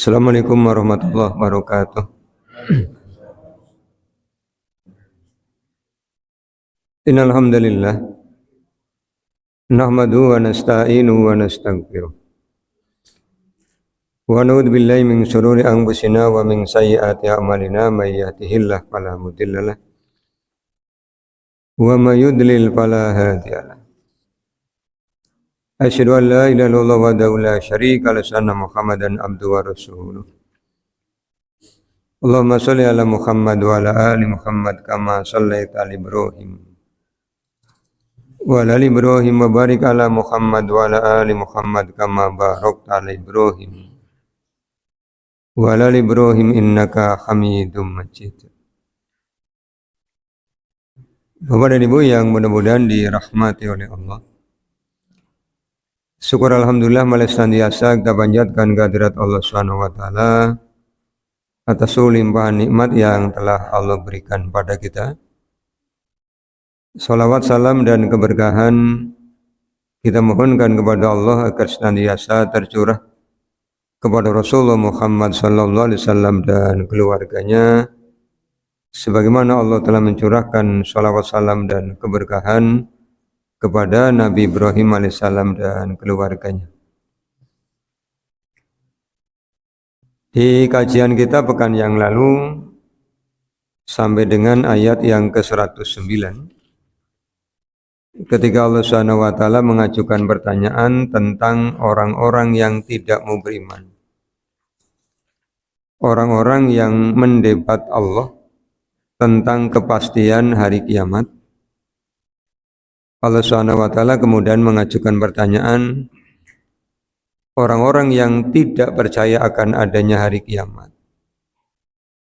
Assalamualaikum warahmatullahi wabarakatuh. Innal hamdalillah nahmadu wa nasta'inu wa nastaghfiruh. Wa na'udzu billahi min shururi anfusina wa min sayyiati a'malina may yahdihillahu fala mudhillalah wa may yudlil fala hadiyalah. Asyhadu an la ilaha illallah wahdahu la syarika lahu wa anna Muhammadan abduhu wa rasuluh. Allahumma shalli ala Muhammad wa ala ali Muhammad kama shallaita ala Ibrahim wa ala ali Ibrahim wa barik ala Muhammad wa ala ali Muhammad kama barakta ala Ibrahim wa ala ali Ibrahim innaka Hamidum Majid. Bapak dan Ibu yang mudah-mudahan dirahmati oleh Allah. Syukur alhamdulillah senantiasa kita panjatkan kehadirat Allah Subhanahu wa taala atas limpahan nikmat yang telah Allah berikan pada kita. Salawat, salam dan keberkahan kita mohonkan kepada Allah agar senantiasa tercurah kepada Rasulullah Muhammad sallallahu alaihi wasallam dan keluarganya, sebagaimana Allah telah mencurahkan salawat, salam dan keberkahan kepada Nabi Ibrahim alaihissalam dan keluarganya. Di kajian kita pekan yang lalu sampai dengan ayat yang ke-109, ketika Allah Subhanahu wa taala mengajukan pertanyaan tentang orang-orang yang tidak mau beriman, orang-orang yang mendebat Allah tentang kepastian hari kiamat. Allah Subhanahu wa taala kemudian mengajukan pertanyaan orang-orang yang tidak percaya akan adanya hari kiamat.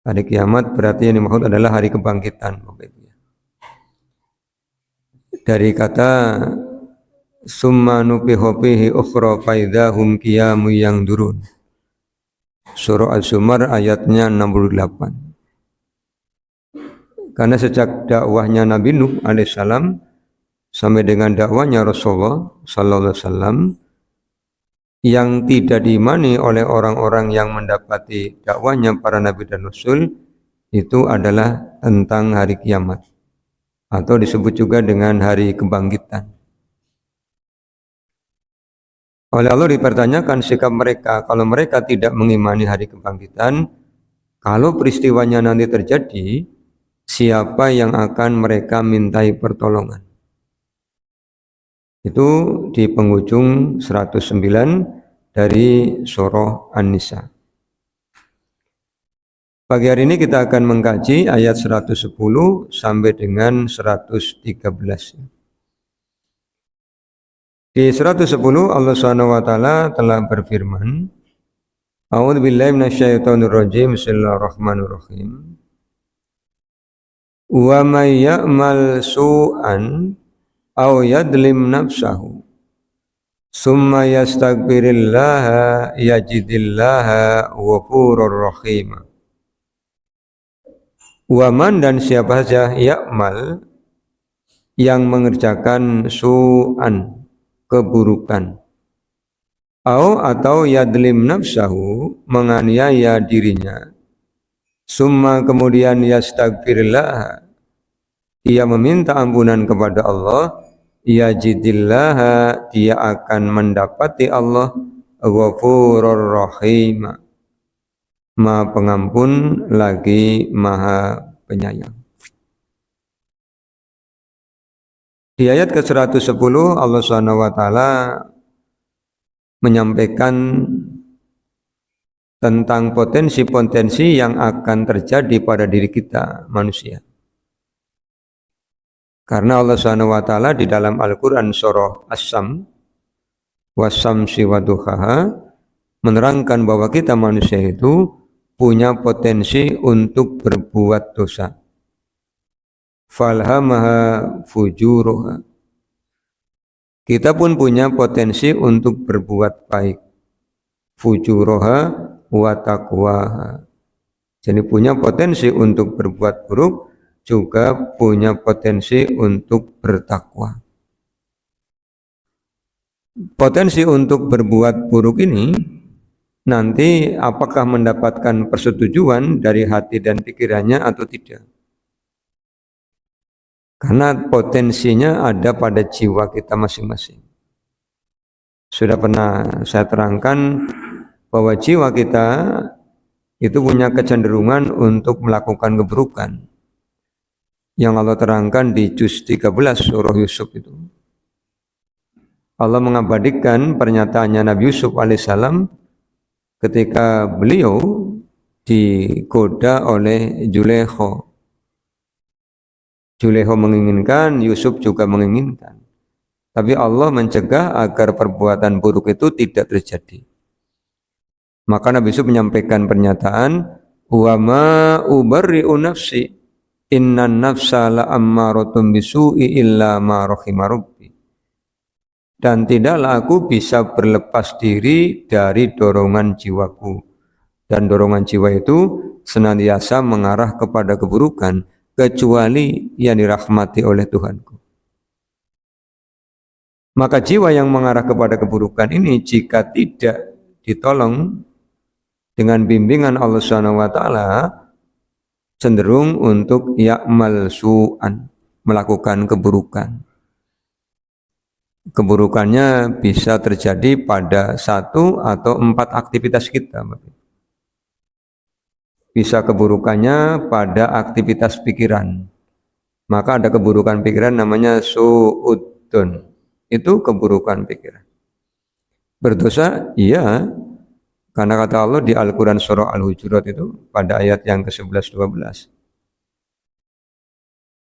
Hari kiamat berarti yang dimaksud adalah hari kebangkitan. Dari kata summa nufiha fihi ukhra fa idzahum qiyamun yanzurun. Surah Al-Zumar ayatnya 68. Karena sejak dakwahnya Nabi Nuh alaihissalam sampai dengan dakwahnya Rasulullah sallallahu alaihi wasallam, yang tidak diimani oleh orang-orang yang mendapati dakwahnya para nabi dan rasul itu adalah tentang hari kiamat, atau disebut juga dengan hari kebangkitan. Oleh Allah dipertanyakan sikap mereka kalau mereka tidak mengimani hari kebangkitan. Kalau peristiwanya nanti terjadi, siapa yang akan mereka mintai pertolongan? Itu di penghujung 109 dari surah An-Nisa. Pagi hari ini kita akan mengkaji ayat 110 sampai dengan 113. Di 110 Allah Subhanahu wa taala telah berfirman, A'udzubillahi minasyaitonirrajim. Bismillahirrahmanirrahim. Wa may ya'mal su'an aw yadlim nafsahu summa yastaghfirillaha yajidillaha ghafurur rahim. Waman, dan siapa saja ya'mal yang mengerjakan su'an, keburukan, atau yadlim nafsahu, menganiaya dirinya, summa kemudian yastaghfirillaha, ia meminta ampunan kepada Allah, yajidillah, dia akan mendapati Allah ghafurur rahim, Maha Pengampun lagi Maha Penyayang. Di ayat ke-110 Allah Subhanahu wa taala menyampaikan tentang potensi-potensi yang akan terjadi pada diri kita manusia. Karena Allah Subhanahu wa taala di dalam Al-Qur'an surah As-Sam was-samsi waduhaha menerangkan bahwa kita manusia itu punya potensi untuk berbuat dosa. Falhamaha fujuruha. Kita pun punya potensi untuk berbuat baik. Fujuruha wa taqwaha. Jadi punya potensi untuk berbuat buruk, juga punya potensi untuk bertakwa. Potensi untuk berbuat buruk ini nanti apakah mendapatkan persetujuan dari hati dan pikirannya atau tidak. Karena potensinya ada pada jiwa kita masing-masing. Sudah pernah saya terangkan bahwa jiwa kita itu punya kecenderungan untuk melakukan keburukan. Yang Allah terangkan di juz 13 surah Yusuf itu. Allah mengabadikan pernyataannya Nabi Yusuf alaihissalam ketika beliau digoda oleh Zulaikha. Zulaikha menginginkan, Yusuf juga menginginkan. Tapi Allah mencegah agar perbuatan buruk itu tidak terjadi. Maka Nabi Yusuf menyampaikan pernyataan, "Wa ma ubarri'u nafsi, innan nafsa la'ammaratun bisu'i illa ma rahima rabbi." Dan tidaklah aku bisa berlepas diri dari dorongan jiwaku. Dan dorongan jiwa itu senantiasa mengarah kepada keburukan, kecuali yang dirahmati oleh Tuhanku. Maka jiwa yang mengarah kepada keburukan ini jika tidak ditolong dengan bimbingan Allah Subhanahu wa taala cenderung untuk ya'mal su'an, melakukan keburukan. Keburukannya bisa terjadi pada 1 atau 4 aktivitas kita. Bisa keburukannya pada aktivitas pikiran. Maka ada keburukan pikiran namanya su'uddun. Itu keburukan pikiran. Berdosa? Iya. Karena kata Allah di Al-Quran surah Al-Hujurat itu pada ayat yang ke-11-12.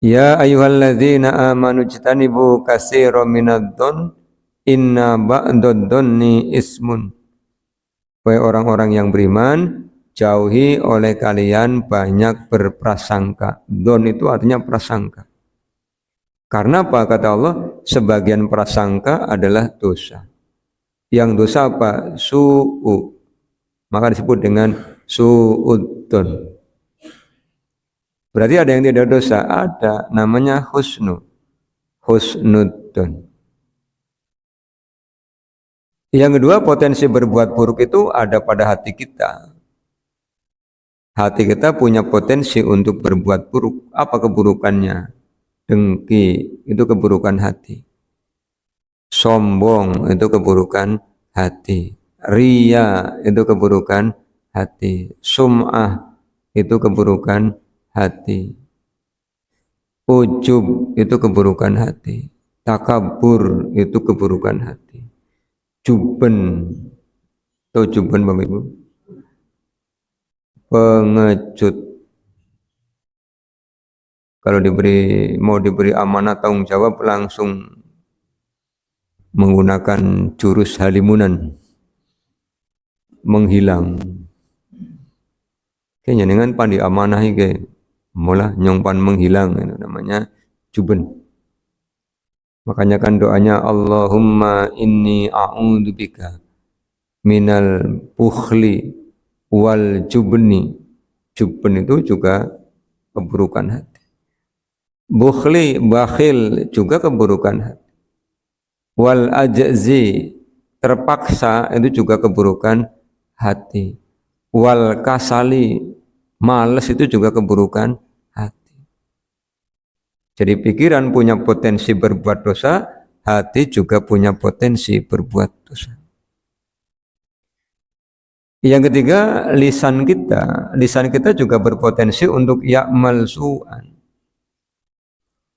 Ya ayyuhalladzina amanu jtanibu katsiran minadh-dhon inna ba'dadh-dhonni ismun. Wahai orang-orang yang beriman, jauhi oleh kalian banyak berprasangka. Dhon itu artinya prasangka. Karena apa kata Allah? Sebagian prasangka adalah dosa. Yang dosa apa? Su'u. Maka disebut dengan su'uddon. Berarti ada yang tidak dosa? Ada, namanya husnu. Husnuddon. Yang kedua, potensi berbuat buruk itu ada pada hati kita. Hati kita punya potensi untuk berbuat buruk. Apa keburukannya? Dengki, itu keburukan hati. Sombong, itu keburukan hati. Riya, itu keburukan hati. Sum'ah, itu keburukan hati. Ujub, itu keburukan hati. Takabur, itu keburukan hati. Juben, atau juben Bapak Ibu, pengecut. Kalau mau diberi amanah tanggung jawab langsung menggunakan jurus halimunan, menghilang. Kayaknya dengan pandi amanah iki mula nyongpan menghilang, itu namanya juben. Makanya kan doanya Allahumma inni a'udzubika minal bukhli wal jubni. Juben itu juga keburukan hati. Bukhli, bakhil juga keburukan hati. Wal ajzi, terpaksa, itu juga keburukan hati. Wal kasali, males, itu juga keburukan hati. Jadi pikiran punya potensi berbuat dosa, hati juga punya potensi berbuat dosa. Yang ketiga, lisan kita. Lisan kita juga berpotensi untuk ya'mal su'an.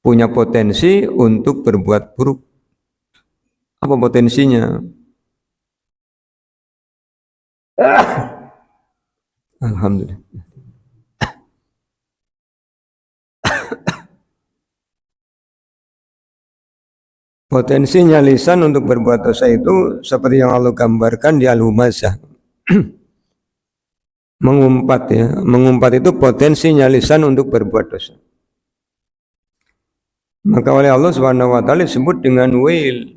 Punya potensi untuk berbuat buruk. Apa potensinya? Alhamdulillah. Potensinya lisan untuk berbuat dosa itu seperti yang Allah gambarkan di Al-Humazah. Mengumpat ya. Mengumpat itu potensinya lisan untuk berbuat dosa. Maka oleh Allah Subhanahu wa taala disebut dengan wail.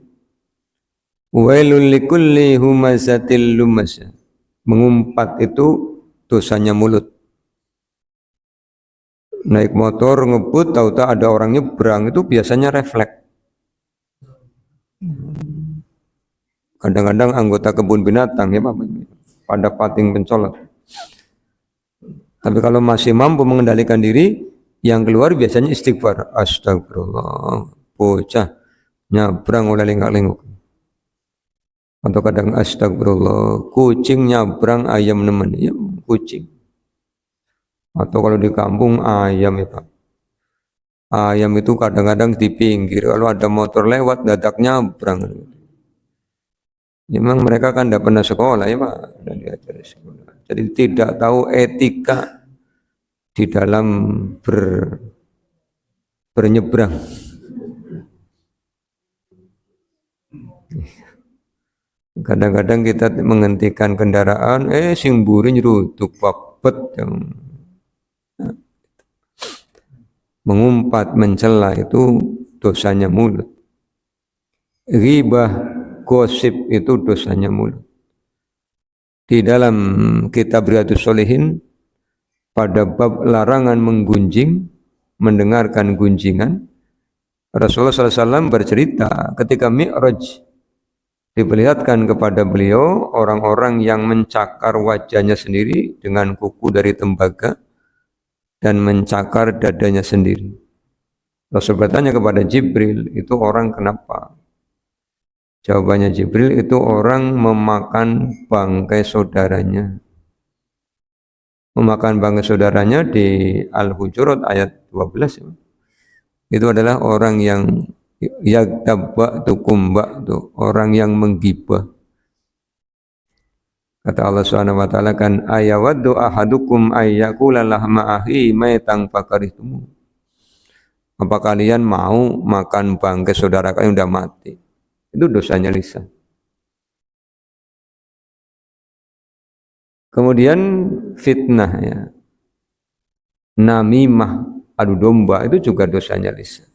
Wailul likulli humazatil lumazah. Mengumpat itu dosanya mulut. Naik motor ngebut, tahu-tahu ada orang nyebrang, itu biasanya refleks. Kadang-kadang anggota kebun binatang ya Bapak. pada pating pencolot. Tapi kalau masih mampu mengendalikan diri, yang keluar biasanya istighfar. Astagfirullah, bocah nyabrang oleh lenggak-lenggok. Atau kadang astagfirullah, kucing nyabrang ayam nemen, ya kucing. Atau kalau di kampung ayam ya Pak. Ayam itu kadang-kadang di pinggir, kalau ada motor lewat dadak nyabrang. Memang mereka kan tidak pernah sekolah ya Pak, jadi tidak tahu etika di dalam bernyebrang. Kadang-kadang kita menghentikan kendaraan, sing mburi nyeruduk babet yang mengumpat mencela itu dosanya mulut. Ghibah, gosip itu dosanya mulut. Di dalam kitab Riyadhus Shalihin pada bab larangan menggunjing, mendengarkan gunjingan, Rasulullah SAW bercerita ketika Mi'raj diperlihatkan kepada beliau orang-orang yang mencakar wajahnya sendiri dengan kuku dari tembaga dan mencakar dadanya sendiri. Rasul bertanya kepada Jibril, itu orang kenapa? Jawabannya Jibril, itu orang memakan bangkai saudaranya. Memakan bangkai saudaranya di Al-Hujurat ayat 12. Itu adalah orang yang yagtabba tu kumba tu, orang yang menggibah. Kata Allah Subhanahu wa taala kan ayawaddu ahadukum ayyakula lahma ahi maitan fakarihtum. Apa kalian mau makan bangkai saudara kalian yang sudah mati? Itu dosanya lisan. Kemudian fitnah ya. Namimah, adu domba itu juga dosanya lisan.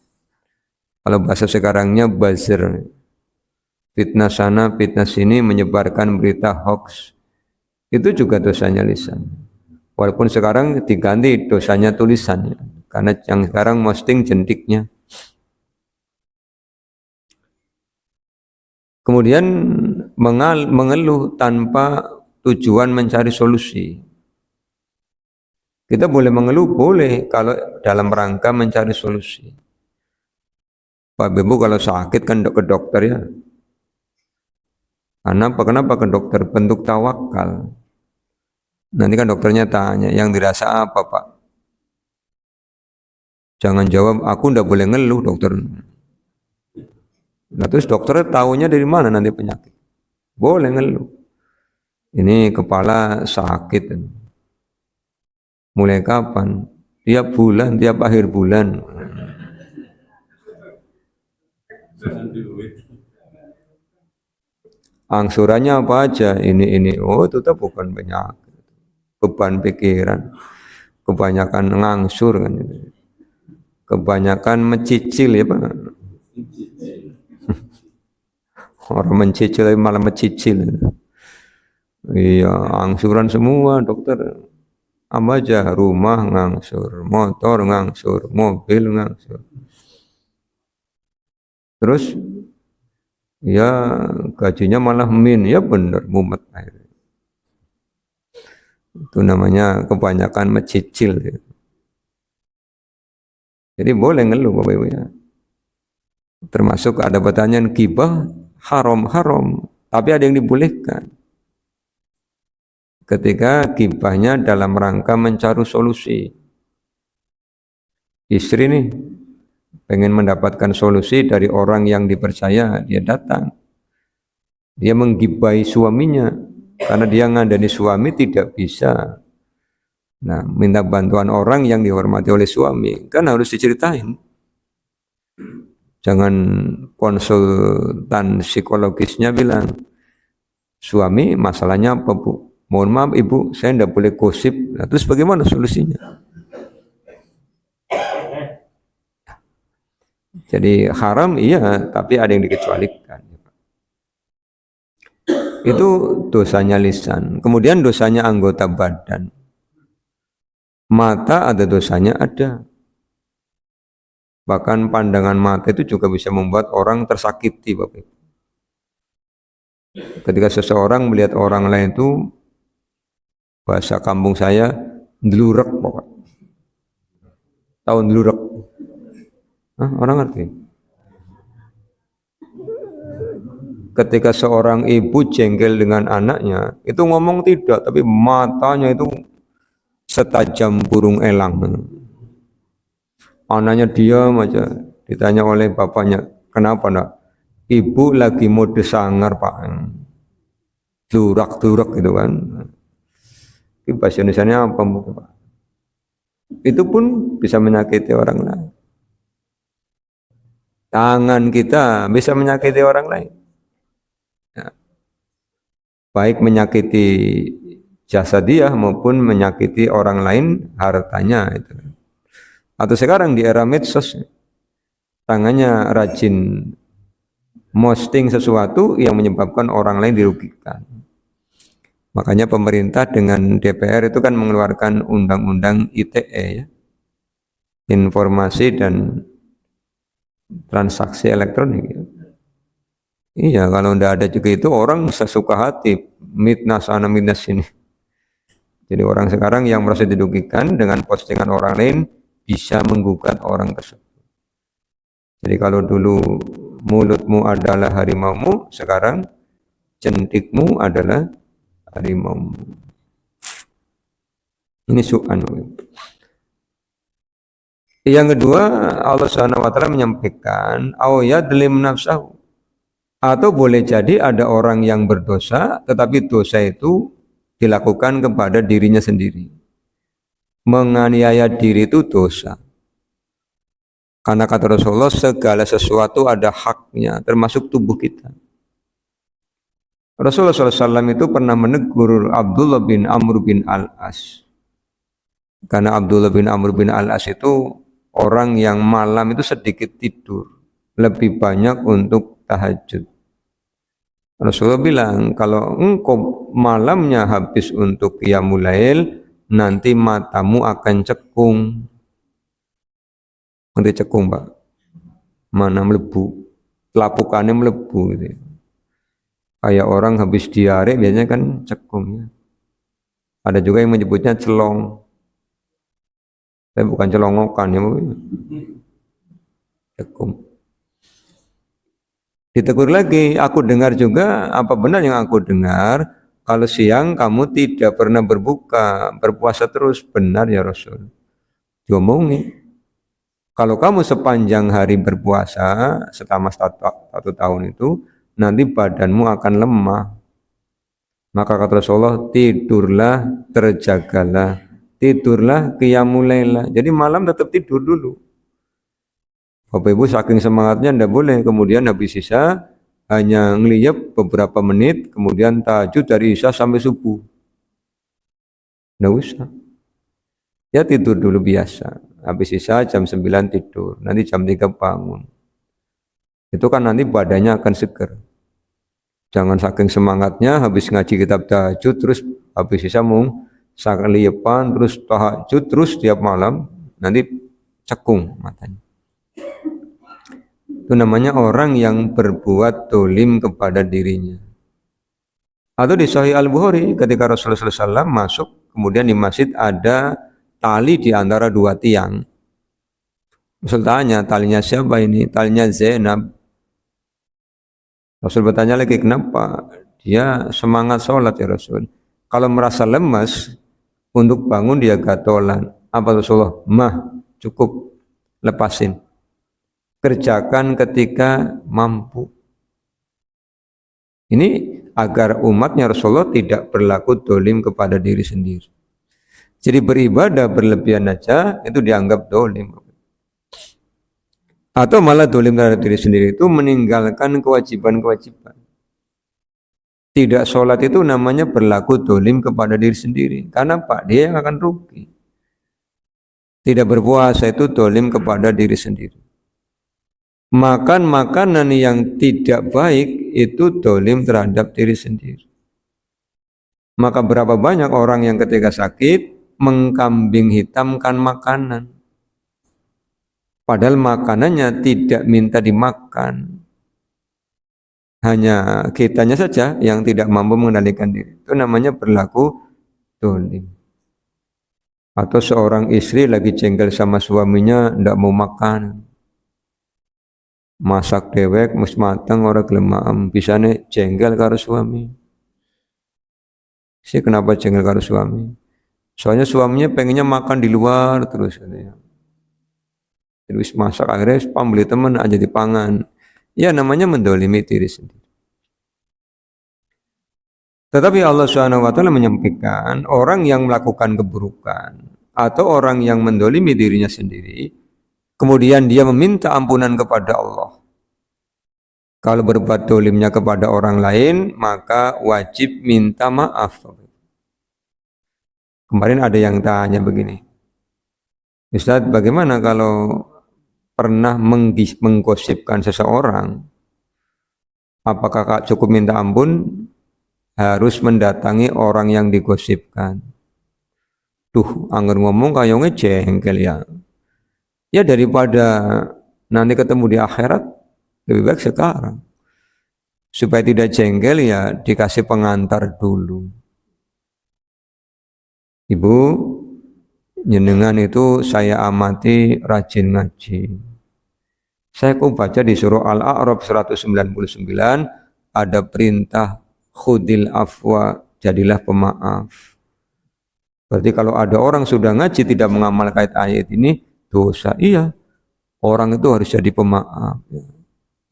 Kalau bahasa sekarangnya buzzer. Fitnah sana, fitnah sini, menyebarkan berita hoax. Itu juga dosanya lisan. Walaupun sekarang diganti dosanya tulisan. Karena yang sekarang posting jentiknya. Kemudian mengeluh tanpa tujuan mencari solusi. Kita boleh mengeluh, boleh kalau dalam rangka mencari solusi. Pak Ibu kalau sakit kan ke dokter ya. Kenapa ke dokter? Bentuk tawakal. Nanti kan dokternya tanya, yang dirasa apa Pak? Jangan jawab, aku ndak boleh ngeluh dokter. Nah terus dokter tahunya dari mana nanti penyakit? Boleh ngeluh. Ini kepala sakit. Mulai kapan? Tiap bulan, tiap akhir bulan. Angsurannya apa aja? Ini. Oh tetap bukan penyakit. Beban pikiran. Kebanyakan ngangsur kan. Kebanyakan mencicil ya Pak. Orang mencicil malah mencicil. Iya, angsuran semua dokter. Apa aja, rumah ngangsur, motor ngangsur, mobil ngangsur. Terus ya gajinya malah ya bener mumet akhirnya. Itu namanya kebanyakan mencicil ya. Jadi boleh ngeluh Bapak Ibu ya. Termasuk ada pertanyaan gibah haram, tapi ada yang dibolehkan. Ketika gibahnya dalam rangka mencari solusi. Istri nih pengen mendapatkan solusi dari orang yang dipercaya, dia datang. Dia menggibahi suaminya karena dia ngandani suami tidak bisa. Nah, minta bantuan orang yang dihormati oleh suami, kan harus diceritain. Jangan konsultan psikologisnya bilang, suami masalahnya apa Bu? Mohon maaf Ibu, saya tidak boleh gosip. Nah, terus bagaimana solusinya? Jadi haram iya, tapi ada yang dikecualikan. Itu dosanya lisan. Kemudian dosanya anggota badan. Mata ada dosanya, ada. Bahkan pandangan mata itu juga bisa membuat orang tersakiti, Bapak. Ketika seseorang melihat orang lain itu Bahasa kampung saya ndelurek pokok. Tahu ndelurek? Hah, orang ngerti? Ketika seorang ibu jengkel dengan anaknya, itu ngomong tidak, tapi matanya itu setajam burung elang. Anaknya diam aja, ditanya oleh bapaknya, kenapa nak? Ibu lagi mode sangar pak, durak-durak gitu kan. Itu bahasa Indonesia apa mungkin pak? Itu pun bisa menyakiti orang lain. Tangan kita bisa menyakiti orang lain. Ya. Baik menyakiti jasa dia maupun menyakiti orang lain hartanya itu. Atau sekarang di era medsos, tangannya rajin posting sesuatu yang menyebabkan orang lain dirugikan. Makanya pemerintah dengan DPR itu kan mengeluarkan undang-undang ITE ya, informasi dan transaksi elektronik. Iya, kalau tidak ada juga itu orang sesuka hati mitnah sana mitnah sini. Jadi orang sekarang yang merasa dirugikan dengan postingan orang lain bisa menggugat orang tersebut. Jadi kalau dulu mulutmu adalah harimaumu, sekarang jentikmu adalah harimaumu. Ini su'an. Yang kedua, Allah Subhanahu wa taala menyampaikan au yadlim nafsahu. Atau boleh jadi ada orang yang berdosa tetapi dosa itu dilakukan kepada dirinya sendiri. Menganiaya diri itu dosa. Karena kata Rasulullah segala sesuatu ada haknya termasuk tubuh kita. Rasulullah SAW itu pernah menegur Abdullah bin Amr bin Al-As. Karena Abdullah bin Amr bin Al-As itu orang yang malam itu sedikit tidur, lebih banyak untuk tahajud. Rasulullah bilang, kalau engkau malamnya habis untuk qiyamul lail, nanti matamu akan cekung. Nanti cekung, Pak. Mana melebu, telapukannya melebu gitu. Kayak orang habis diare biasanya kan cekung ya. Ada juga yang menyebutnya celong. Tapi bukan celongokan ya, cekung. Ditegur lagi, aku dengar juga, apa benar yang aku dengar? Kalau siang kamu tidak pernah berpuasa terus, benar ya Rasul. Diomongi, kalau kamu sepanjang hari berpuasa selama satu tahun itu, nanti badanmu akan lemah. Maka kata Rasulullah, tidurlah, terjagalah, tidurlah qiyamul lail. Jadi malam tetap tidur dulu. Bapak Ibu saking semangatnya ndak boleh, kemudian habis isya hanya ngeliyep beberapa menit, kemudian tahajud dari isya sampai subuh. Ndak usah. Ya tidur dulu biasa. Habis isya jam 9 tidur, nanti jam 3 bangun. Itu kan nanti badannya akan seger. Jangan saking semangatnya habis ngaji kitab tahajud terus habis isya mau sakaliyepan terus tahajud terus tiap malam, nanti cekung matanya. Itu namanya orang yang berbuat dolim kepada dirinya. Atau di Sahih Al-Bukhari ketika Rasulullah SAW masuk, kemudian di masjid ada tali di antara dua tiang. Rasul tanya, talinya siapa ini? Talinya Zainab. Rasul bertanya lagi, kenapa? Dia semangat sholat ya Rasul. Kalau merasa lemas, untuk bangun dia gatolan. Apa Rasulullah? Cukup, lepasin. Kerjakan ketika mampu. Ini agar umatnya Rasulullah tidak berlaku dolim kepada diri sendiri. Jadi beribadah berlebihan aja itu dianggap dolim. Atau malah dolim terhadap diri sendiri itu meninggalkan kewajiban-kewajiban. Tidak sholat itu namanya berlaku dolim kepada diri sendiri. Karena Pak, dia yang akan rugi. Tidak berpuasa itu dolim kepada diri sendiri. Makan makanan yang tidak baik itu dolim terhadap diri sendiri. Maka berapa banyak orang yang ketika sakit mengkambing hitamkan makanan. Padahal makanannya tidak minta dimakan. Hanya kitanya saja yang tidak mampu mengendalikan diri. Itu namanya berlaku dolim. Atau seorang istri lagi jengkel sama suaminya, ndak mau makan, masak dewek, mus mateng ora gelem maem, bisane jengkel karo suami. Si kenapa jengkel karo suami? Soalnya suaminya pengennya makan di luar terus katanya. Terus masak akhirnya pambeli temen aja dipangan. Ya namanya mendolimi diri sendiri. Tetapi Allah Subhanahu wa taala menyampaikan orang yang melakukan keburukan atau orang yang mendolimi dirinya sendiri, kemudian dia meminta ampunan kepada Allah. Kalau berbuat dolimnya kepada orang lain, maka wajib minta maaf. Kemarin ada yang tanya begini, Ustaz, bagaimana kalau pernah menggosipkan seseorang, apakah cukup minta ampun, harus mendatangi orang yang digosipkan? Angger ngomong kayaknya jengkel ya. Ya daripada nanti ketemu di akhirat, lebih baik sekarang. Supaya tidak jengkel ya dikasih pengantar dulu. Ibu, jenengan itu saya amati rajin ngaji. Saya kok baca di surah Al-A'raf 199 ada perintah khudil afwa, jadilah pemaaf. Berarti kalau ada orang sudah ngaji tidak mengamalkan ayat ini, dosa. Iya, orang itu harus jadi pemaaf.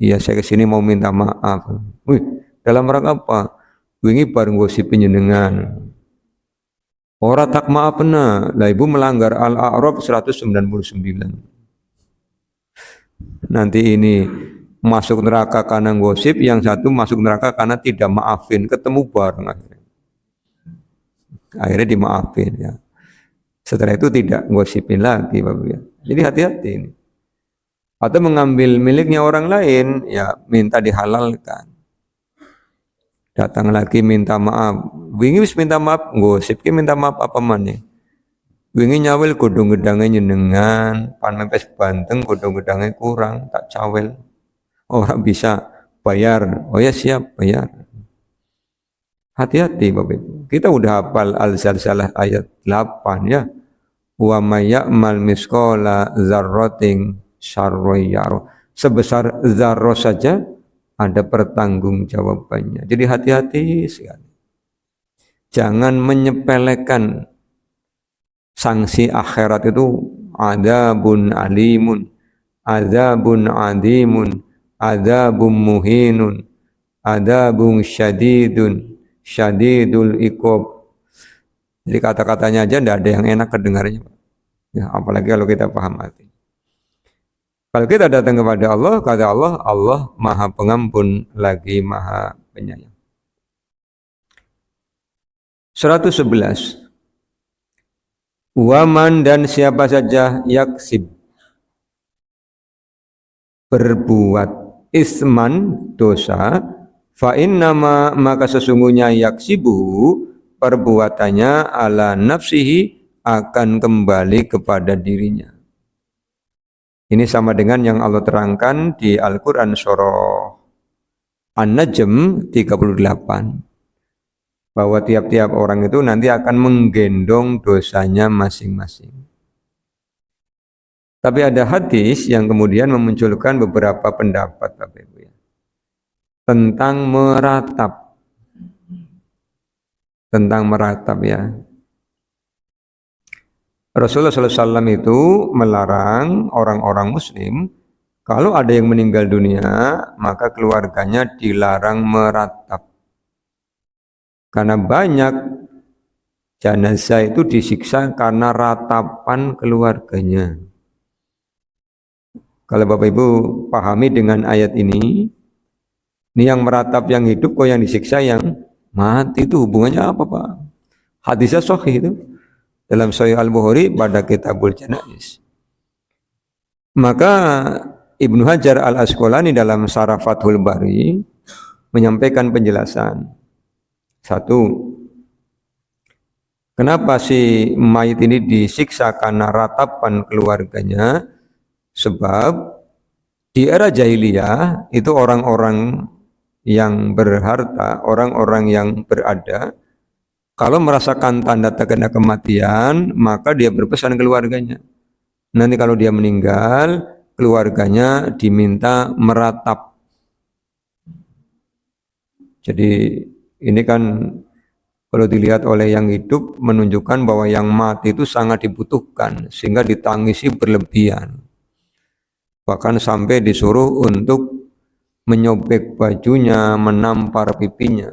Iya, saya kesini mau minta maaf. Wih, dalam rangka apa? Wingi bareng gosip penjenengan. Orang tak maaf pernah, lah ibu melanggar Al-A'raf 199. Nanti ini masuk neraka karena gosip, yang satu masuk neraka karena tidak maafin, ketemu bareng akhirnya dimaafin ya. Setelah itu tidak gosipin lagi Bapak ya. Jadi hati-hati ini. Atau mengambil miliknya orang lain ya minta dihalalkan. Datang lagi minta maaf. Wingi wis minta maaf, gosip ki minta maaf apa maneh. Wingi nyawel godhong gedangnya nyenengan, pan mepes banteng godhong gedangnya kurang, tak cawel. Orang bisa bayar. Oh ya siap bayar. Hati-hati Bapak Ibu. Kita udah hafal Al-Zalzalah ayat 8 ya. Wa may ya'mal misqala dzarratin syarran yara. Sebesar zarrah saja ada pertanggungjawabannya. Jadi hati-hati sekali. Jangan menyepelekan sanksi akhirat itu adzabun alimun, adzabun adimun, adzabun muhinun, adzabun syadidul iqab. Jadi kata-katanya aja tidak ada yang enak kedengarannya. Ya, apalagi kalau kita paham arti. Kalau kita datang kepada Allah, kata Allah, Allah Maha Pengampun lagi Maha Penyayang. 111. Waman dan siapa saja yaksib berbuat isman dosa, fa innama maka sesungguhnya yaksibu perbuatannya ala nafsihi akan kembali kepada dirinya. Ini sama dengan yang Allah terangkan di Al-Quran surah An-Najm 38. Bahwa tiap-tiap orang itu nanti akan menggendong dosanya masing-masing. Tapi ada hadis yang kemudian memunculkan beberapa pendapat Bapak Ibu ya, tentang meratap. Tentang meratap ya. Rasulullah SAW itu melarang orang-orang muslim kalau ada yang meninggal dunia maka keluarganya dilarang meratap. Karena banyak jenazah itu disiksa karena ratapan keluarganya. Kalau Bapak Ibu pahami dengan ayat ini yang meratap yang hidup kok yang disiksa yang mati, itu hubungannya apa Pak? Hadisnya sahih itu dalam Sahih Al-Bukhari pada Kitabul Janaiz. Maka Ibnu Hajar Al-Asqalani dalam Syarah Fathul Bari menyampaikan penjelasan. Satu, kenapa si mayit ini disiksa karena ratapan keluarganya? Sebab di era jahiliyah itu orang-orang yang berharta, orang-orang yang berada, Kalau merasakan tanda-tanda kematian, maka dia berpesan keluarganya. Nanti kalau dia meninggal, keluarganya diminta meratap. Jadi ini kan kalau dilihat oleh yang hidup menunjukkan bahwa yang mati itu sangat dibutuhkan sehingga ditangisi berlebihan. Bahkan sampai disuruh untuk menyobek bajunya, menampar pipinya.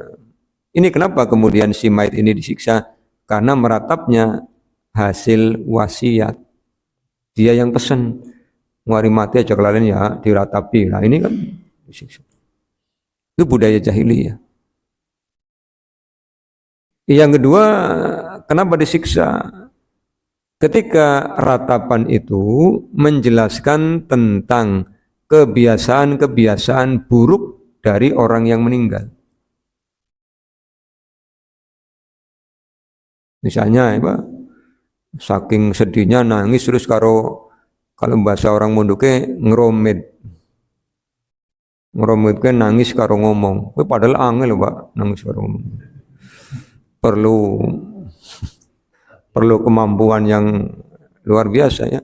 Ini kenapa kemudian si mayit ini disiksa? Karena meratapnya hasil wasiat. Dia yang pesan, ngari mati aja kelalen ya diratapi. Nah ini kan disiksa. Itu budaya jahiliyah. Yang kedua, kenapa disiksa? Ketika ratapan itu menjelaskan tentang kebiasaan-kebiasaan buruk dari orang yang meninggal. Misalnya, saking sedihnya nangis terus kalau bahasa orang munduke ngeromit kan nangis karo ngomong. Padahal angel Pak nangis karo ngomong. Perlu kemampuan yang luar biasa ya.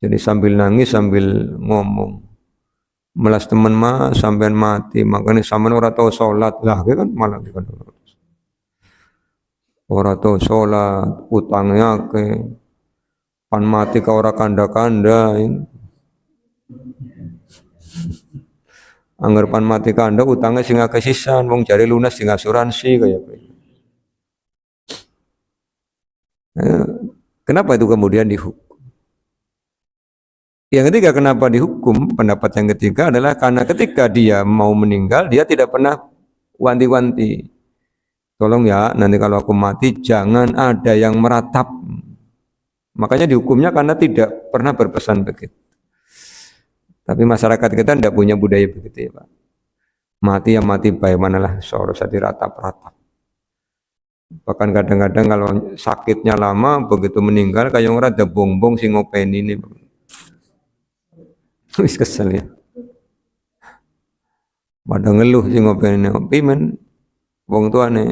Jadi sambil nangis sambil ngomong. Melas temen mah sampean mati, makanya sampean ora tau salat. Lah kan malah kan. Ora tau salat, utangnya ke pan mati ka ora kanda-kanda. Angger pan mati kanda utangnya sing akeh sisan, wong jare lunas sing asuransi kaya. Kenapa itu kemudian dihukum? Yang ketiga kenapa dihukum? Pendapat yang ketiga adalah karena ketika dia mau meninggal dia tidak pernah wanti-wanti. Tolong ya, nanti kalau aku mati jangan ada yang meratap. Makanya dihukumnya karena tidak pernah berpesan begitu. Tapi masyarakat kita tidak punya budaya begitu ya Pak. Mati ya mati bagaimanalah seorang saya diratap-ratap. Bahkan kadang-kadang kalau sakitnya lama begitu meninggal kayak orang ada bongbong sing ngopeni ini. Wis kesel ya. Pada ngeluh sing ngopeni pimen wong tuane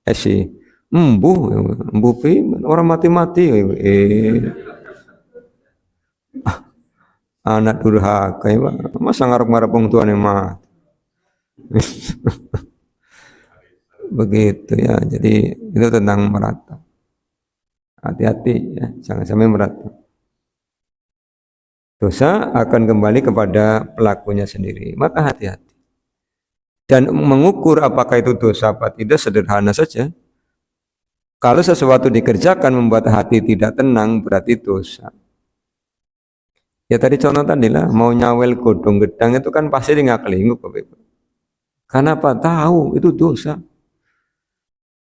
esi embu pimen orang mati-mati anak durhaka ya Pak. Masa ngarep-ngarep wong tuane mati. Begitu ya. Jadi itu tentang meratap. Hati-hati ya, jangan sampai meratap. Dosa akan kembali kepada pelakunya sendiri. Maka hati-hati. Dan mengukur apakah itu dosa apa tidak sederhana saja. Kalau sesuatu dikerjakan membuat hati tidak tenang berarti dosa. Ya tadi contoh tadi lah, mau nyawel godong gedang itu kan pasti ngaklingu Bapak Ibu. Karena apa? Tahu itu dosa.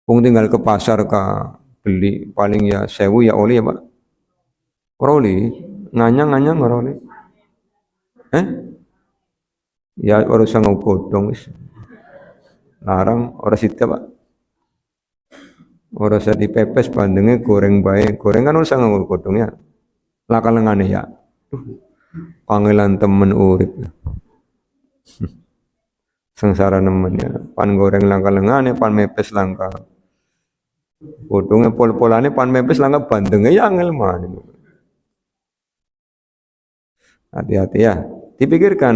Wong tinggal ke pasar beli paling ya 1000 ya oli ya Pak. Oli nganyang oli. Ya ora usah godong wis. Larang ora sida Pak. Ora usah dipepes bandengnya goreng bae. Goreng kan usah nganggo godong ya. Lakalengane ya. Pangelan temen urip. Sengsara nemen ya. Pan goreng langka-lengane, pan mepes langka. Godongnya pol-polane pan mepes langka bandengnya ya angel man. Hati-hati ya. Dipikirkan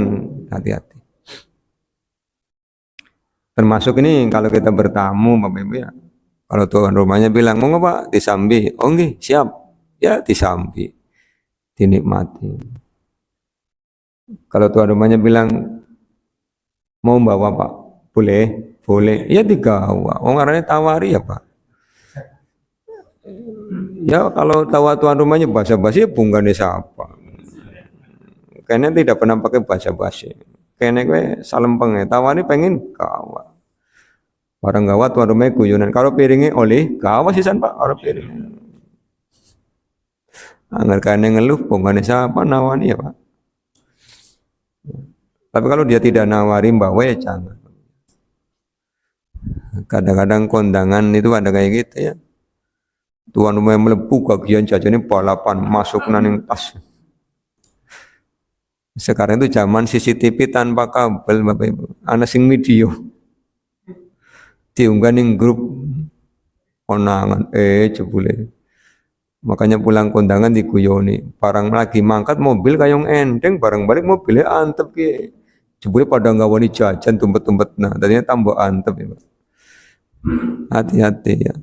hati-hati. Termasuk ini kalau kita bertamu Bapak Ibu ya. Kalau tuan rumahnya bilang, mau nggak Pak disambi? Oh nggih, siap. Ya disambi. Dinikmati. Kalau tuan rumahnya bilang, mau bawa Pak? Boleh, boleh. Ya digawa. Oh ngarane tawari ya Pak. Ya kalau tawa tuan rumahnya basa-basi ya bunggane siapa. Kayaknya tidak pernah pakai basa-basi. Kayaknya gue salempeng ya. Tawari pengen gawa. Orang gawat tuan rumahnya guyonan. Kalau piringnya oleh gawa sisan Pak. Orang piringnya. Anggar kayaknya ngeluh bunggane siapa nawani ya Pak. Tapi kalau dia tidak nawari bawa ya jangan. Kadang-kadang kondangan itu ada kayak gitu ya. Tuan rumah melepuh kagian jajannya balapan masuk naning tas. Sekarang itu zaman CCTV tanpa kabel Bapak Ibu. Ana sing video. Diunggah ning grup konangan jebule. Makanya pulang kondangan diguyoni, barang lagi mangkat mobil kayong enteng, barang balik mobilnya antep ki. Jebule pada ngawani jajan tumpet-tumpet, nah tadinya tambah antep ya. Hati-hati ya.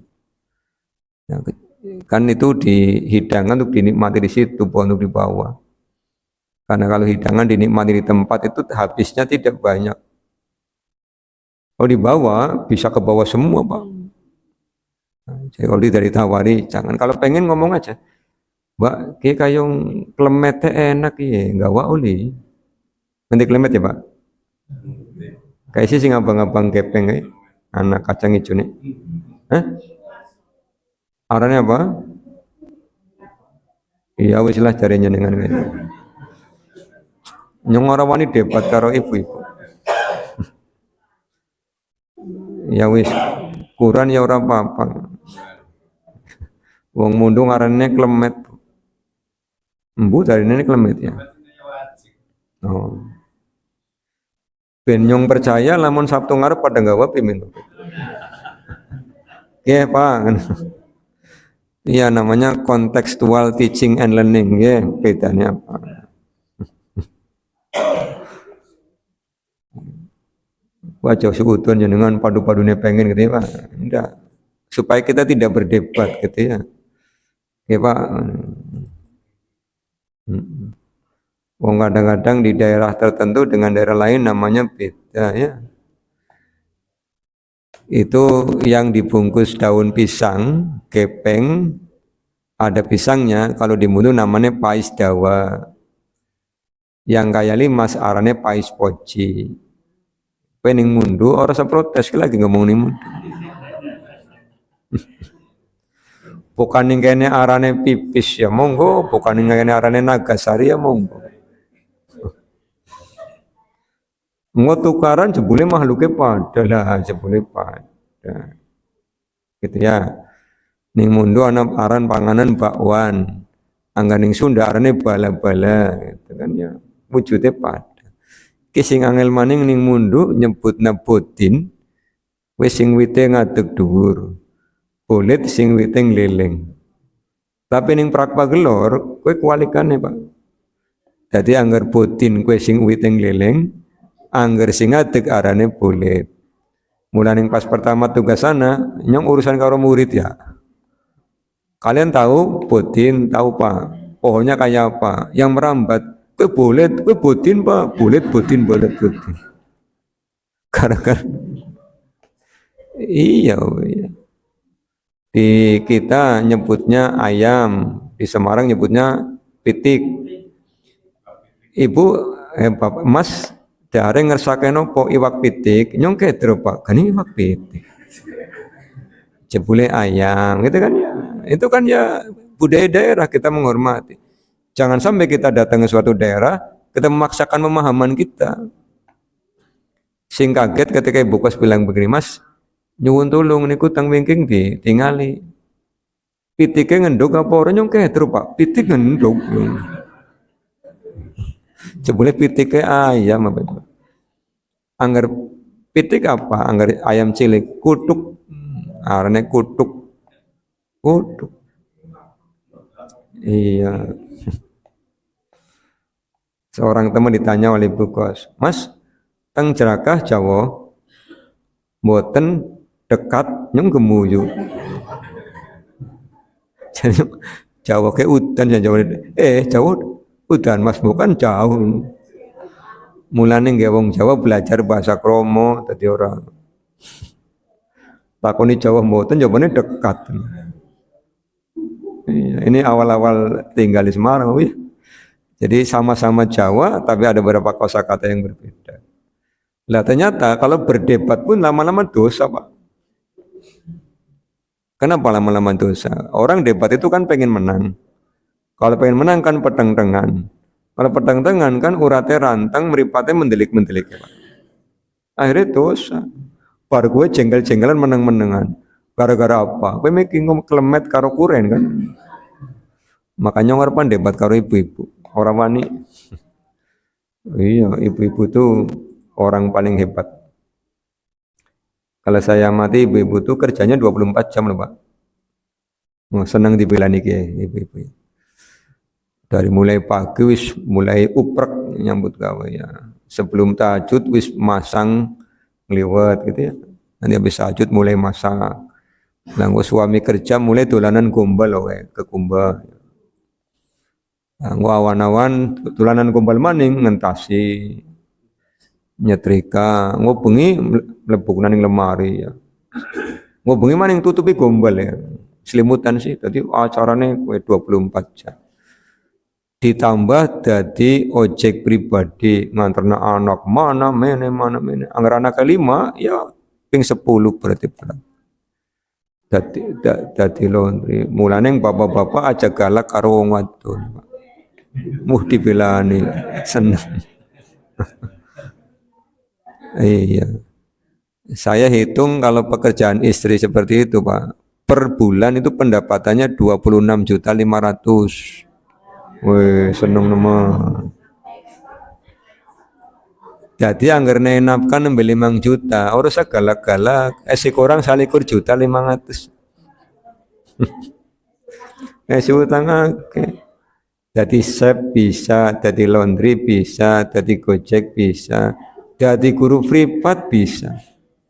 Ya, kan itu di hidangan untuk dinikmati di situ, bukan untuk dibawa. Karena kalau hidangan dinikmati di tempat itu habisnya tidak banyak. Kalau dibawa bisa ke bawah semua Pak. Nah, jadi kalau tidak ditawari jangan. Kalau pengen ngomong aja, Mbak, kayak kayong klemet enak ya, nggak oli. Nanti klemet ya Pak. Kayak sih ngabang-ngabang kepeng anak kacang hijau nih. Hah? Arane apa? Iya wis lah jarinya dengan ini. Nyong ora wani debat karo ibu-ibu. Ya wis, Quran ya ora apa-apa. Wong mundu ngarane klemet. Embu dari ini klemet ya. Oh. Ben nyong percaya lamun Sabtu ngarep pada nggawa pimin. Iya Pak. Iya namanya contextual teaching and learning ya, bedanya apa? Wajah seutuhan jenengan padu-padunya pengen gitu ya Pak. Enggak. Supaya kita tidak berdebat gitu ya. Ya Pak. Wong kadang-kadang di daerah tertentu dengan daerah lain namanya beda ya. Itu yang dibungkus daun pisang, kepeng, ada pisangnya, kalau di Mundu namanya pais dawa. Yang kaya limas arane pais poci. Pening Mundu orang seprotes lagi ngomong nih Mundu. Bukan yang kene arane pipis ya monggo, bukan yang kene arane nagasari ya monggo. Mau tukaran jebule makhluknya pada lah, jebule pada. Gitu ya. Ning Mundu ana aran panganan bakwan. Angganing Sunda arane bala-bala gitu kan ya. Wujudnya pada. Ki sing angel maning ning Mundu nyebutna botin, wis sing wite ngadeg dhuwur. Bolet sing wite ngleleng. Tapi ning Prakpagelor kowe kualikane, Pak. Dadi angger botin kowe sing wite ngleleng, angger sing ngadeg arane bolet. Mulane pas pertama tugas sana, nyong urusan karo murid ya. Kalian tahu botin, tahu Pak. Pohonnya kayak apa? Yang merambat. Kue bolet, kue botin Pak. Bolet, botin, bolet, botin. Karena iya. Di kita nyebutnya ayam, di Semarang nyebutnya pitik. Ibu, Bapak, Mas, dari ngersake nopo iwak pitik, nyong kedro Pak, kan iwak pitik. Jebule ayam, gitu kan ya. Itu kan ya budaya daerah kita menghormati. Jangan sampai kita datang ke suatu daerah, kita memaksakan pemahaman kita. Sing kaget ketika Ibu Kos bilang begini, Mas, nyuwun tulung niku tang wingking di tingali. Pitike ngenduk apa ora nyong kedro Pak, pitik ngenduk. Jebule pitike ayam apa itu? Angger pitik apa? Angger ayam cilik, kutuk. Arane kutuk. Kutuk. Iya. Seorang teman ditanya oleh Ibu Kos, Mas, teng Jerakah Jawa, mboten dekat nyong gemuyu. Jawa ke udan ya Jawa. Jawa udan Mas bukan jauh. Mulane nggih wong Jawa belajar bahasa kromo dadi ora. Takoni Jawa mboten jawabane dekat. Ini awal-awal tinggal di Semarang, wih. Jadi sama-sama Jawa, tapi ada beberapa kosakata yang berbeda. Lah ternyata kalau berdebat pun lama-lama dosa, Pak. Kenapa lama-lama dosa? Orang debat itu kan pengen menang. Kalau pengen menang kan peteng-tengan. Kalau peteng-tengan kan urate rantang, meripatnya mendelik-mendelik, ya, Pak. Akhirnya dosa. Baru gue jengkel-jengkelan menang-menangan. Gara-gara apa? Gue making klemet karo kuren kan. Makanya ngarepan debat karo ibu-ibu. Orang wani. Iya, ibu-ibu tuh orang paling hebat. Kalau saya mati ibu-ibu tuh kerjanya 24 jam loh Pak. Oh, seneng dibelani ki ibu-ibu. Dari mulai pagi wis mulai uprek nyambut gawe ya. Sebelum tahajud wis masang ngliwet gitu ya. Nanti habis tahajud mulai masak. Langgo suami kerja mulai dolanan gombal wae ke kumbal. Langgo awan-awan dolanan gombal maning ngentasi nyetrika, engko bengi mlebu nang lemari ya. Engko bengi maning tutupi gombal ya. Selimutan sih, tadi acarane kowe 24 jam. Ditambah dadi ojek pribadi nganterna anak mana mene anggar anak kelima ya ping 10 berarti berat. Dadi laundry mulane bapak-bapak aja galak karo wong wadon muh dibelani seneng. Iya, saya hitung kalau pekerjaan istri seperti itu Pak, per bulan itu pendapatannya 26.500.000. Wih, seneng nama. Jadi anggar nafkah nembe 5 juta, ora usah galak-galak, esik orang 21.500.000. Utang akeh. Jadi sep bisa, jadi laundry bisa, jadi gojek bisa, jadi guru privat bisa,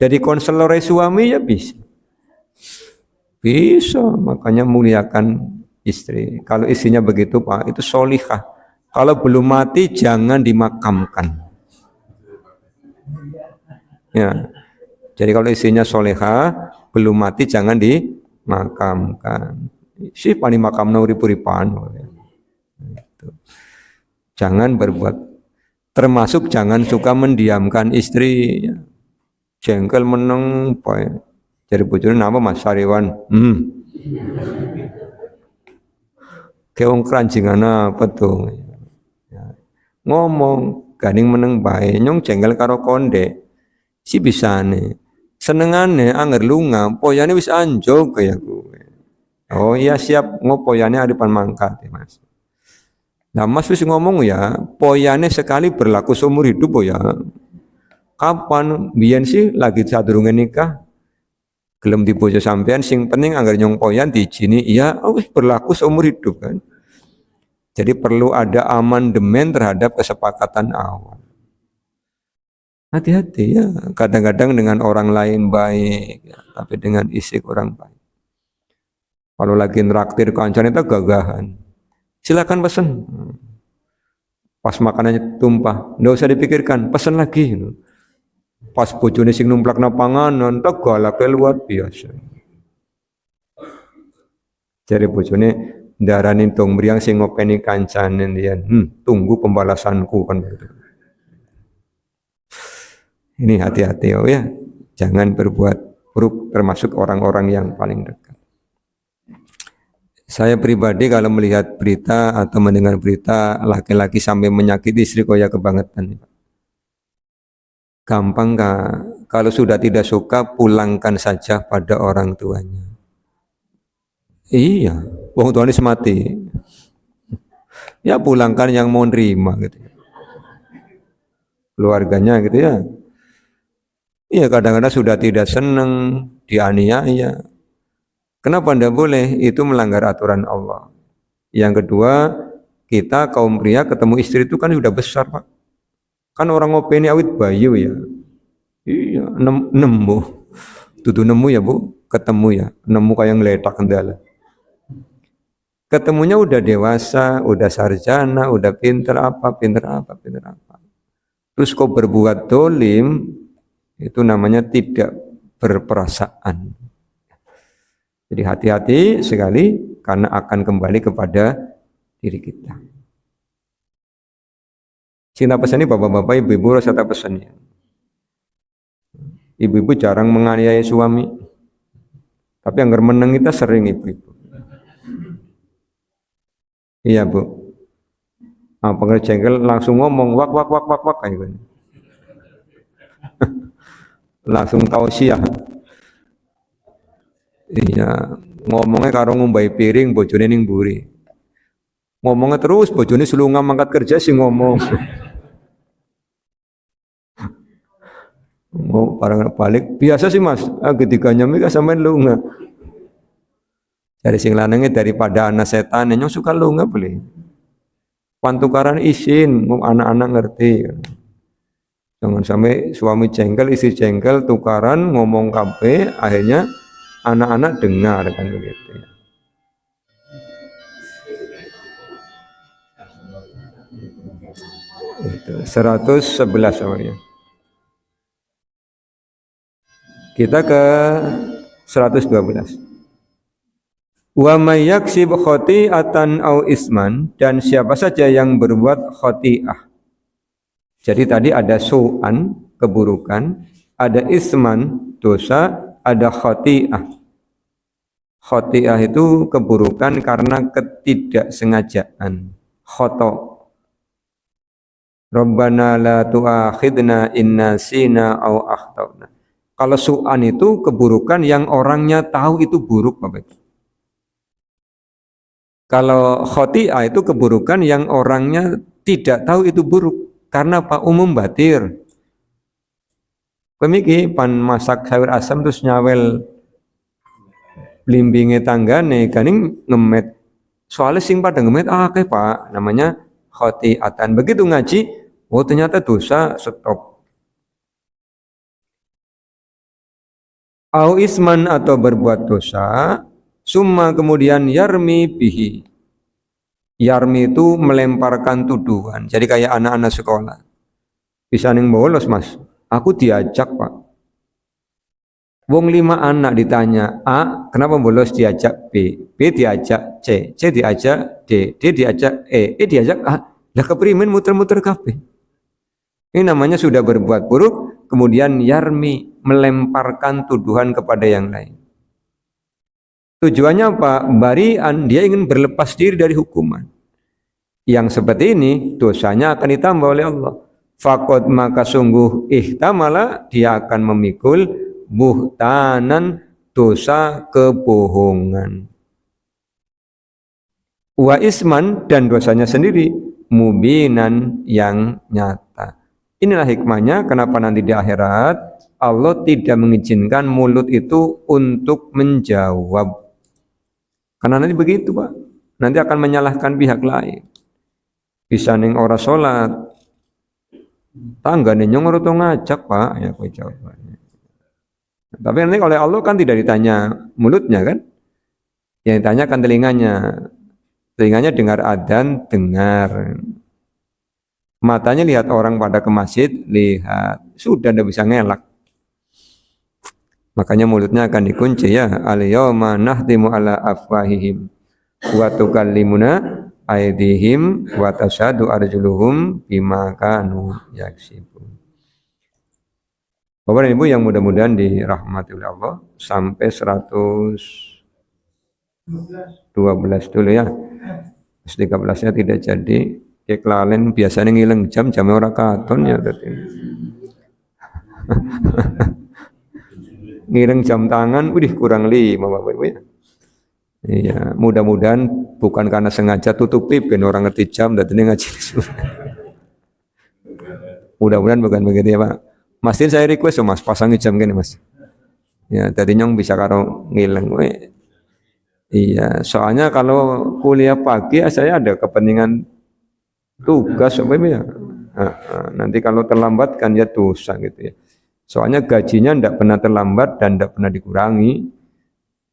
jadi konselor suami ya bisa. Bisa, makanya muliakan istri. Kalau istrinya begitu Pak, itu solihah. Kalau belum mati jangan dimakamkan. Ya, jadi kalau istrinya solihah, belum mati jangan dimakamkan. Si paling makam urip-uripan. Jangan berbuat, termasuk jangan suka mendiamkan istri. Jengkel meneng, Pak. Jadi bojone nama Mas Sariwan. Keong keranjingan apa tuh? Ya. Ngomong ganing meneng bae nyong jengkel karo konde. Si bisane. Senengane anger lunga, poyane wis anjog kaya gue. Oh iya siap ngopoyane adipan mangkat ya Mas. Nah Mas wis ngomong ya, poyane sekali berlaku seumur hidup ya. Kapan? Biyen sih lagi sadurunge nikah. Gelem dibojo sampean sing penting anggar nyong poyan diijini iya wis berlaku seumur hidup kan. Jadi perlu ada amandemen terhadap kesepakatan awal. Hati-hati ya, kadang-kadang dengan orang lain baik, ya, tapi dengan istri kurang baik. Kalau lagi nraktir kancan itu gagahan. Silakan pesen. Pas makanannya tumpah, ndak usah dipikirkan, pesen lagi. Pas bojone sing numplak na panganan, tak galake luar biasa. Jadi bojone ndarani tong mriyang sing ngopeni kancane ndian, tunggu pembalasanku kan begitu. Ini hati-hati ya, jangan berbuat buruk termasuk orang-orang yang paling dekat. Saya pribadi kalau melihat berita atau mendengar berita laki-laki sampai menyakiti istri koya kebangetan. Gampang Kak, kalau sudah tidak suka pulangkan saja pada orang tuanya. Iya, wong tuanya mati. Ya pulangkan yang mau nerima gitu. Keluarganya gitu ya. Iya kadang-kadang sudah tidak senang, dianiaya. Kenapa tidak boleh? Itu melanggar aturan Allah. Yang kedua, kita kaum pria ketemu istri itu kan sudah besar Pak. Kan orang ngopeni awit bayu ya. Iya, nemu. Tutu nemu ya Bu, ketemu ya. Nemu kayak ngeletak kendala. Ketemunya udah dewasa, udah sarjana, udah pinter apa. Terus kok berbuat dolim, itu namanya tidak berperasaan. Jadi hati-hati sekali karena akan kembali kepada diri kita. Cinta pesan ini bapak-bapak, ibu-ibu rasa tak pesannya. Ibu-ibu jarang menganiaya suami, tapi yang meneng kita sering ibu-ibu. Iya Bu. Pengen jengkel langsung ngomong wak kayak gitu. Langsung tausiah. Iya, ngomongnya karo ngumbai piring bojone ning mburi. Ngomongnya terus bojone selunga mangkat kerja sih ngomong. Mau barang balik biasa sih Mas. Ketika nyamik sampean lunga. Dari sing lanangnya daripada anak setan yang suka lunga boleh. Pantukaran isin, anak-anak ngerti. Jangan sampai suami jengkel, istri jengkel, tukaran ngomong kabeh, akhirnya anak-anak dengar kan begitu. Itu 111 awalnya. Kita ke 112. Wa may yaksib khati'atan au isman, dan siapa saja yang berbuat khati'ah. Jadi tadi ada su'an, keburukan, ada isman, dosa, ada khati'ah. Khati'ah itu keburukan karena ketidaksengajaan. Khoto. Rabbana la tu'akhidna inna sina au akhtana. Kalau su'an itu keburukan yang orangnya tahu itu buruk, Bapak Ibu. Kalau khoti'ah itu keburukan yang orangnya tidak tahu itu buruk. Karena apa? Umum batir. Pemiki pan masak sayur asam terus nyawel blimbinge tanggane kaning ngemet. Soalnya sing pada ngemet kayak Pak, namanya khoti'atan. Begitu ngaji, oh ternyata dosa, stop. Au isman atau berbuat dosa, summa kemudian yarmi bihi. Yarmi itu melemparkan tuduhan. Jadi kayak anak-anak sekolah. Bisa ning bolos Mas. Aku diajak Pak. Wong 5 anak ditanya A, kenapa bolos diajak B? B diajak C diajak D diajak E diajak A. Lah keprimen muter-muter kabeh. Ini namanya sudah berbuat buruk, kemudian yarmi, melemparkan tuduhan kepada yang lain. Tujuannya apa? Barian, dia ingin berlepas diri dari hukuman. Yang seperti ini dosanya akan ditambah oleh Allah. Faqad maka sungguh ihtamala, dia akan memikul buhtanan, dosa kebohongan. Wa isman, dan dosanya sendiri mubinan, yang nyata. Inilah hikmahnya kenapa nanti di akhirat Allah tidak mengizinkan mulut itu untuk menjawab. Karena nanti begitu Pak, nanti akan menyalahkan pihak lain. Bisa ning ora salat, tanggane nyong ora ngajak Pak, ya kowe jawabannya. Tapi nanti oleh Allah kan tidak ditanya mulutnya kan, yang ditanyakan telinganya. Telinganya dengar adzan, dengar. Matanya lihat orang pada ke masjid, lihat. Sudah tidak bisa ngelak. Makanya mulutnya akan dikunci ya. Al-yawma nahtimu ala afwahihim wa tukallimuna aydihim wa tashhadu arjuluhum bima kanu yaksibun. Bapak dan Ibu yang mudah-mudahan dirahmati oleh Allah, sampai 112 dulu ya. 13-nya tidak jadi. Keklalen biasanya ngileng jamnya ora katon ya berarti. Ngireng jam tangan, kurang 5 Bapak Ibu ya. Iya, mudah-mudahan bukan karena sengaja tutup pip ben orang ngerti jam dan ini ngaji. Mudah-mudahan bukan begitu ya Pak. Masih saya request Mas pasangi jam gini Mas. Ya, tadi nyong bisa karo ngileng we. Iya, soalnya kalau kuliah pagi saya ada kepentingan tugas Bapak Ibu ya. Nanti kalau terlambat kan ya dosa gitu ya. Soalnya gajinya tidak pernah terlambat dan tidak pernah dikurangi.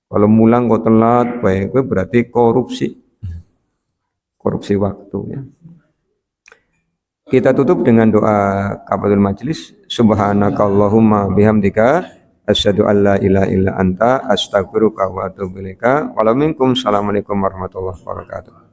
Kalau mulang kok telat, baik berarti korupsi. Korupsi waktu ya. Kita tutup dengan doa kafatul majlis. Subhanakallahumma bihamdika asyhadu an la ilaha illa anta astaghfiruka wa atubu ilaika. Assalamualaikum warahmatullahi wabarakatuh.